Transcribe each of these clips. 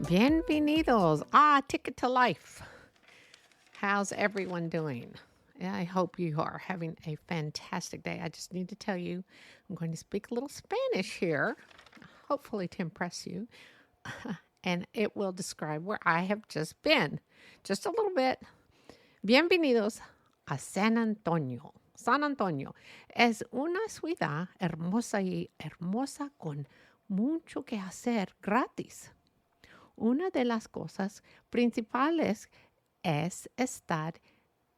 Bienvenidos. Ticket to life. How's everyone doing? I hope you are having a fantastic day. I just need to tell you, I'm going to speak a little Spanish here, hopefully to impress you. And it will describe where I have just been. Just a little bit. Bienvenidos a San Antonio. San Antonio es una ciudad hermosa y hermosa con mucho que hacer gratis. Una de las cosas principales es estar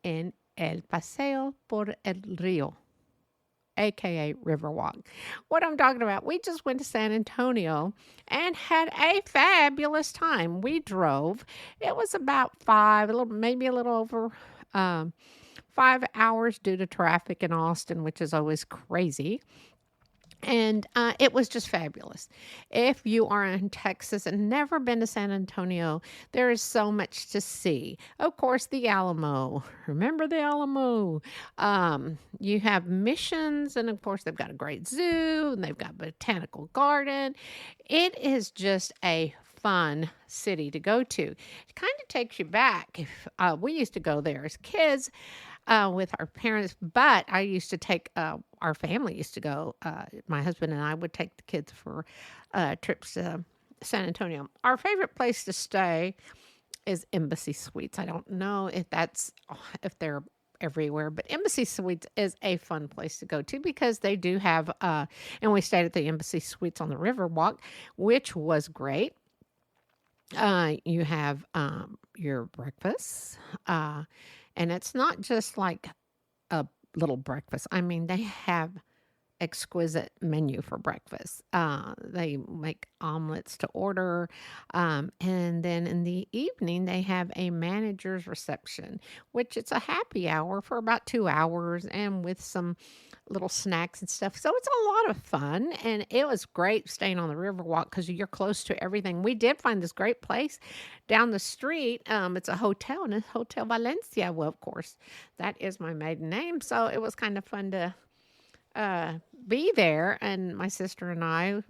en el paseo por el río, aka Riverwalk. What I'm talking about, we just went to San Antonio and had a fabulous time. We drove. It was about maybe a little over 5 hours due to traffic in Austin, which is always crazy. And it was just fabulous. If you are in Texas and never been to San Antonio, there is so much to see. Of course, the Alamo. Remember the Alamo. You have missions, and of course, they've got a great zoo, and they've got a botanical garden. It is just a fun city to go to. It kind of takes you back. We used to go there as kids with our parents, but I used to take, our family used to go, my husband and I would take the kids for trips to San Antonio. Our favorite place to stay is Embassy Suites. I don't know if they're everywhere, but Embassy Suites is a fun place to go to because they do have, and we stayed at the Embassy Suites on the Riverwalk, which was great. You have your breakfast, and it's not just like a little breakfast. I mean, they have exquisite menu for breakfast. They make omelets to order. And then in the evening, they have a manager's reception, which it's a happy hour for about 2 hours and with some little snacks and stuff. So it's a lot of fun. And it was great staying on the Riverwalk because you're close to everything. We did find this great place down the street. It's a hotel, and it's Hotel Valencia. Well, of course, that is my maiden name. So it was kind of fun to be there, and my sister and I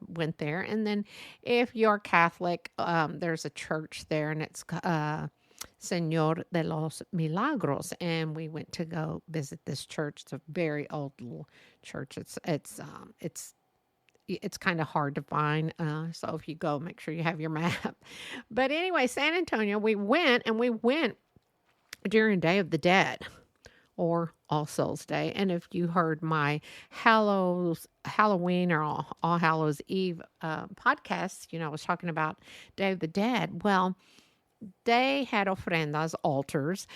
went there. And then if you're Catholic, there's a church there, and it's Señor de los Milagros, and we went to go visit this church. It's a very old little church. It's kind of hard to find, so if you go, make sure you have your map. But anyway, San Antonio, we went during Day of the Dead, or All Souls Day. And if you heard my Halloween or All Hallows Eve podcast, I was talking about Day of the Dead. Well, they had ofrendas, altars,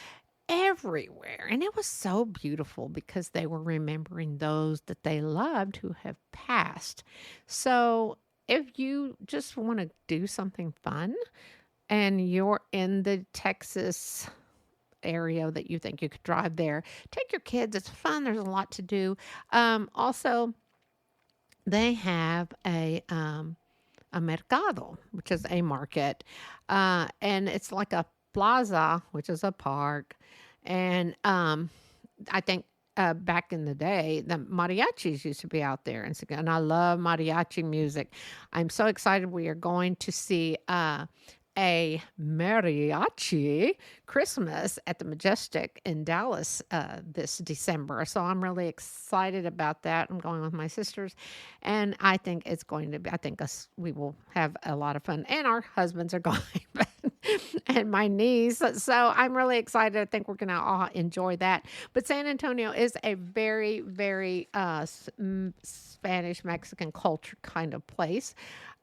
everywhere. And it was so beautiful because they were remembering those that they loved who have passed. So if you just want to do something fun and you're in the Texas area that you think you could drive there, take your kids. It's fun. There's a lot to do. Also, they have a mercado, which is a market, and it's like a plaza, which is a park. And I think back in the day, the mariachis used to be out there, and I love mariachi music. I'm so excited. We are going to see a mariachi Christmas at the Majestic in Dallas this December. So I'm really excited about that. I'm going with my sisters, and I think it's going to be, we will have a lot of fun, and our husbands are going, and my niece. So I'm really excited. I think we're going to all enjoy that. But San Antonio is a very, very Spanish Mexican culture kind of place.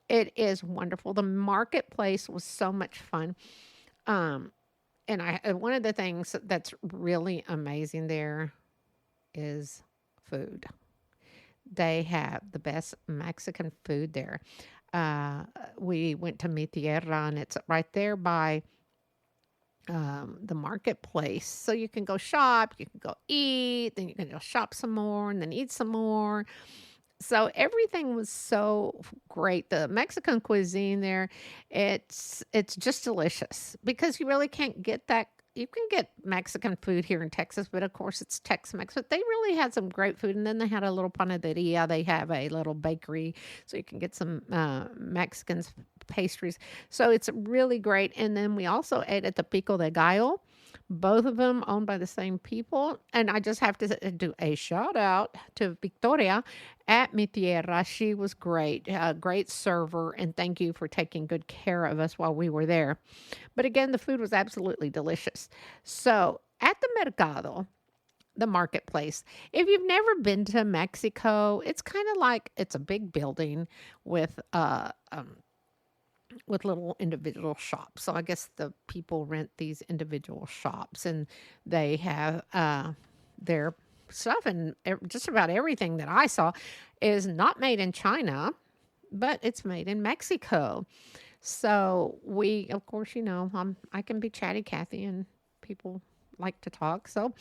It is wonderful. The marketplace was so much fun. And one of the things that's really amazing there is food. They have the best Mexican food there. We went to Mi Tierra, and it's right there by the marketplace. So you can go shop, you can go eat, then you can go shop some more, and then eat some more. So everything was so great. The Mexican cuisine there, it's just delicious because you really can't get that. You can get Mexican food here in Texas, but of course it's Tex-Mex. But they really had some great food. And then they had a little panaderia. They have a little bakery, so you can get some Mexican pastries. So it's really great. And then we also ate at the Pico de Gallo, both of them owned by the same people. And I just have to do a shout out to Victoria at Mi Tierra. She was great, a great server, and thank you for taking good care of us while we were there. But again, the food was absolutely delicious. So at the Mercado, the marketplace. If you've never been to Mexico, it's kind of like it's a big building with with little individual shops. So I guess the people rent these individual shops, and they have their stuff, and just about everything that I saw is not made in China, but it's made in Mexico. So we, of course, I can be chatty Cathy, and people like to talk. So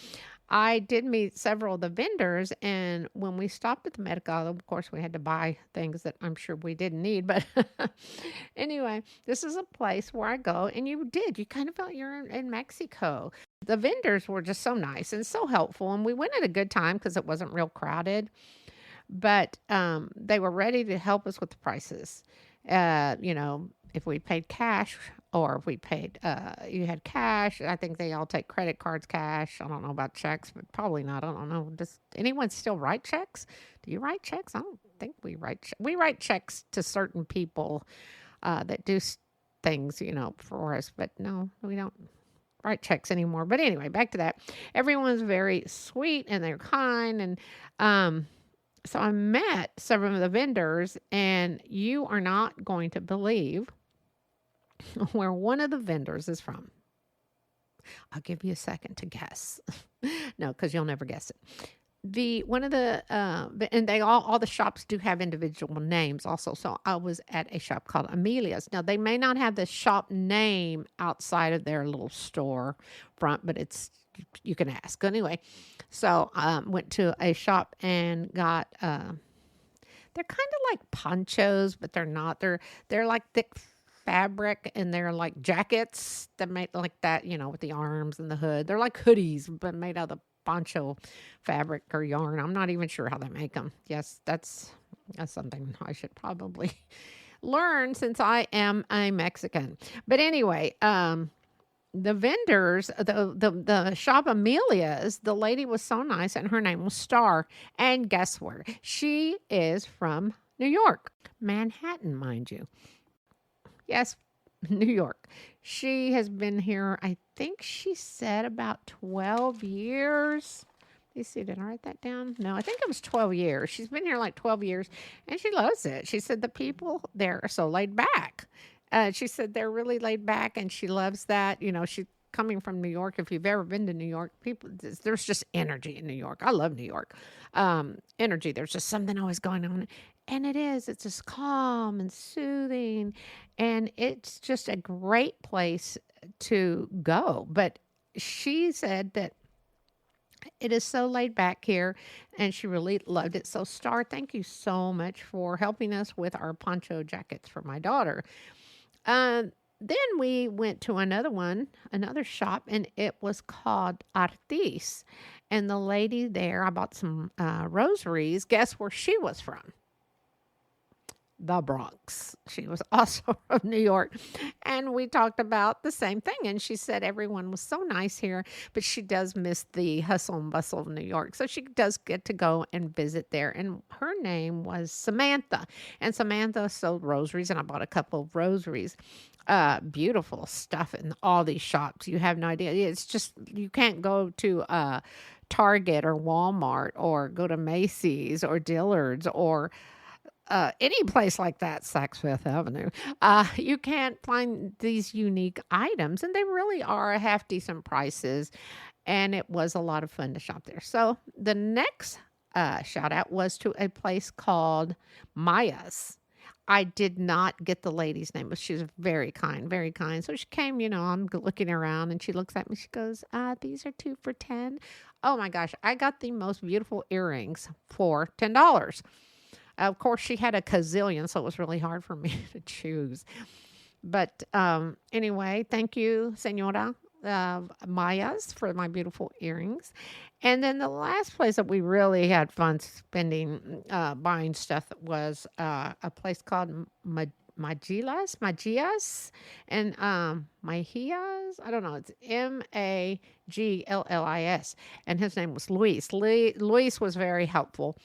I did meet several of the vendors, and when we stopped at the Mercado, of course, we had to buy things that I'm sure we didn't need. But anyway, this is a place where I go, and you kind of felt you're in Mexico. The vendors were just so nice and so helpful, and we went at a good time because it wasn't real crowded. But they were ready to help us with the prices. If we paid cash or if we paid, you had cash. I think they all take credit cards, cash. I don't know about checks, but probably not. I don't know. Does anyone still write checks? Do you write checks? I don't think we write. We write checks to certain people that do things, for us. But no, we don't write checks anymore. But anyway, back to that. Everyone's very sweet and they're kind. And so I met several of the vendors, and you are not going to believe where one of the vendors is from. I'll give you a second to guess. No, because you'll never guess it. And they all the shops do have individual names also. So I was at a shop called Amelia's. Now they may not have the shop name outside of their little store front, but you can ask anyway. So went to a shop and got they're kind of like ponchos, but they're not. They're like thick fabric, and they're like jackets that make like that, with the arms and the hood. They're like hoodies, but made out of poncho fabric or yarn. I'm not even sure how they make them. Yes, that's something I should probably learn since I am a Mexican. But anyway, the vendors, the shop Amelia's, the lady was so nice, and her name was Star. And guess where? She is from New York, Manhattan, mind you. Yes, New York. She has been here, I think she said about 12 years. Let me see, did I write that down? No, I think it was 12 years. She's been here like 12 years, and she loves it. She said the people there are so laid back. She said they're really laid back, and she loves that. She's coming from New York. If you've ever been to New York, there's just energy in New York. I love New York. Energy. There's just something always going on. And it's just calm and soothing. And it's just a great place to go. But she said that it is so laid back here, and she really loved it. So, Star, thank you so much for helping us with our poncho jackets for my daughter. Then we went to another shop, and it was called Artis. And the lady there, I bought some rosaries. Guess where she was from? The Bronx. She was also from New York. And we talked about the same thing. And she said everyone was so nice here, but she does miss the hustle and bustle of New York. So she does get to go and visit there. And her name was Samantha. And Samantha sold rosaries, and I bought a couple of rosaries. Beautiful stuff in all these shops. You have no idea. It's just, you can't go to Target or Walmart or go to Macy's or Dillard's or any place like that, Saks Fifth Avenue. You can't find these unique items, and they really are half decent prices, and it was a lot of fun to shop there. So the next shout out was to a place called Maya's. I did not get the lady's name, but she was very kind, very kind. So she came, I'm looking around, and she looks at me. She goes, these are 2 for $10. Oh my gosh, I got the most beautiful earrings for $10. Of course, she had a gazillion, so it was really hard for me to choose. But anyway, thank you, Senora Mayas, for my beautiful earrings. And then the last place that we really had fun spending, buying stuff was a place called Magias, and Majias. I don't know. It's Magillis, and his name was Luis. Luis was very helpful.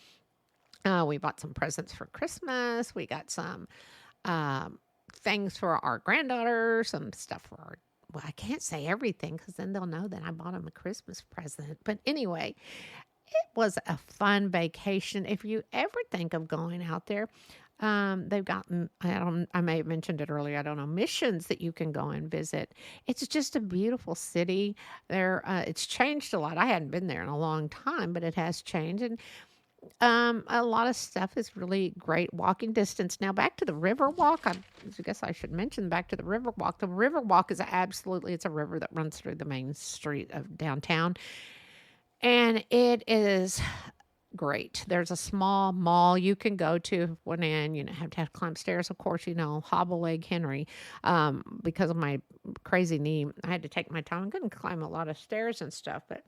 We bought some presents for Christmas. We got some things for our granddaughter, some stuff for our. Well, I can't say everything because then they'll know that I bought them a Christmas present. But anyway, it was a fun vacation. If you ever think of going out there, they've got, I may have mentioned it earlier, I don't know, missions that you can go and visit. It's just a beautiful city. It's changed a lot. I hadn't been there in a long time, but it has changed. And a lot of stuff is really great walking distance. Now, back to the river walk. I guess I should mention back to the river walk. The river walk is it's a river that runs through the main street of downtown. And it is great. There's a small mall you can go to when have to climb stairs. Of course, hobble leg Henry, because of my crazy knee. I had to take my time. I couldn't climb a lot of stairs and stuff, but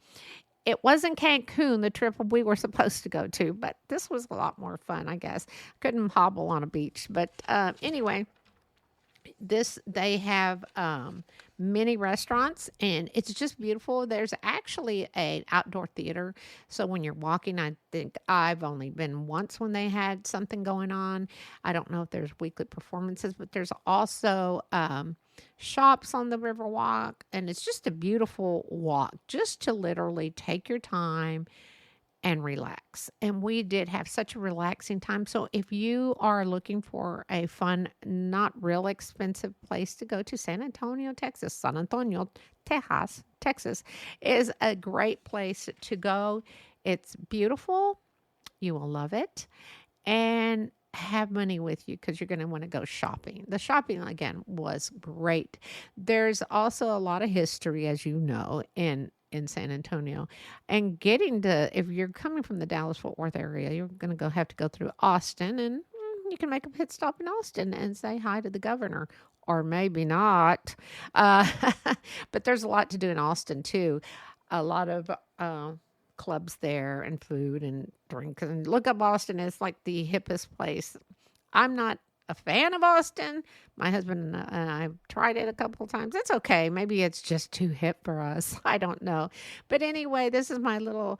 it wasn't Cancun, the trip we were supposed to go to, but this was a lot more fun, I guess. Couldn't hobble on a beach. But anyway, they have many restaurants, and it's just beautiful. There's actually an outdoor theater. So when you're walking, I think I've only been once when they had something going on. I don't know if there's weekly performances, but there's also shops on the Riverwalk, and it's just a beautiful walk just to literally take your time and relax. And we did have such a relaxing time. So if you are looking for a fun, not real expensive place to go to, San Antonio, Texas is a great place to go. It's beautiful. You will love it. And have money with you because you're going to want to go shopping. The shopping, again, was great. There's also a lot of history, as you know, in San Antonio. And if you're coming from the Dallas-Fort Worth area, you're going to have to go through Austin, and you can make a pit stop in Austin and say hi to the governor, or maybe not. But there's a lot to do in Austin, too. A lot of clubs there and food and drinks. And look up Austin. It's like the hippest place. I'm not a fan of Austin. My husband and I have tried it a couple of times. It's okay. Maybe it's just too hip for us. I don't know. But anyway, this is my little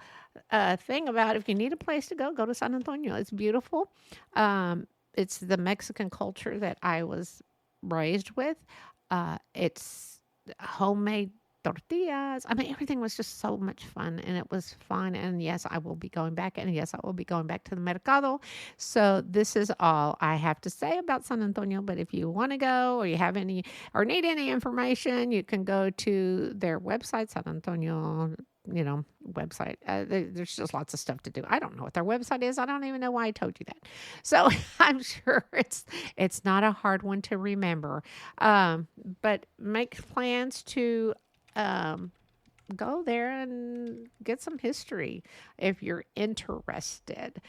thing about if you need a place to go to San Antonio. It's beautiful. It's the Mexican culture that I was raised with. It's homemade tortillas. I mean, everything was just so much fun, and it was fun. And yes, I will be going back. And yes, I will be going back to the Mercado. So this is all I have to say about San Antonio. But if you want to go, or you have any, or need any information, you can go to their website, San Antonio, website. There's just lots of stuff to do. I don't know what their website is. I don't even know why I told you that. So I'm sure it's not a hard one to remember. But make plans to go there and get some history if you're interested.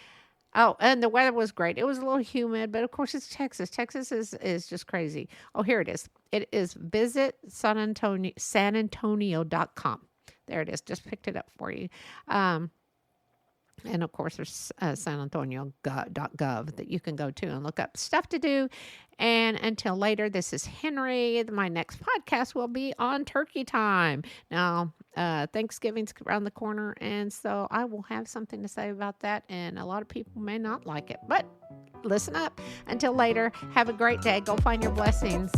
Oh, and the weather was great. It was a little humid, but of course it's Texas. Texas is just crazy. Oh, here it is. It is visit sanantonio.com. There it is. Just picked it up for you. And of course, there's sanantonio.gov that you can go to and look up stuff to do. And until later, this is Henry. My next podcast will be on turkey time. Now, Thanksgiving's around the corner, and so I will have something to say about that. And a lot of people may not like it, but listen up. Until later, have a great day. Go find your blessings.